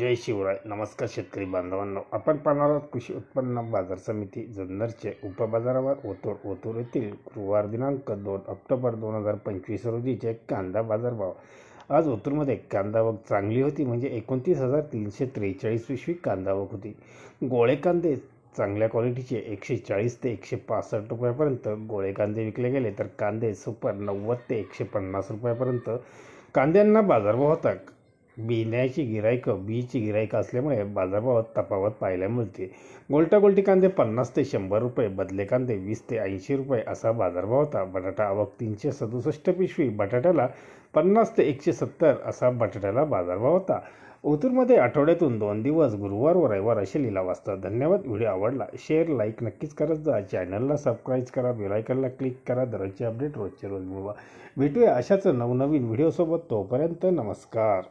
जय शिवराय. नमस्कार शेतकरी बांधवांनो, आपण पाहणार आहोत कृषी उत्पन्न बाजार समिती जुन्नरचे उपबाजारावर ओतूर येथील गुरुवार दिनांक 2 ऑक्टोबर 2025 रोजीचे कांदा बाजारभाव. आज ओतूरमध्ये कांदा आवक चांगली होती, म्हणजे 29,343 पिशवी कांदा आवक होती. गोळे कांदे चांगल्या क्वालिटीचे 140 ते 165 रुपयापर्यंत गोळे कांदे विकले गेले, तर कांदे सुपर 90 ते 150 रुपयापर्यंत कांद्यांना बाजारभाव होता. बीची गिराईक असल्यामुळे बाजारभावात तफावत पाहायला मिळते. गोल्टी कांदे 50 ते 100 रुपये, बदले कांदे 20 ते 80 रुपये असा बाजारभाव होता. बटाटा आवक 367 पिशवी, बटाट्याला 50 ते 170 असा बटाट्याला बाजारभाव होता. ओतूरमध्ये आठवड्यातून 2 दिवस गुरुवार व रविवार असे लिलाव असतात. धन्यवाद. व्हिडिओ आवडला शेअर लाईक नक्कीच करत जा. चॅनलला सबस्क्राईब करा, बेल आयकॉनला क्लिक करा. दररोजचे अपडेट रोजचे रोज मिळवा. भेटूया अशाच नवनवीन व्हिडिओसोबत. तोपर्यंत नमस्कार.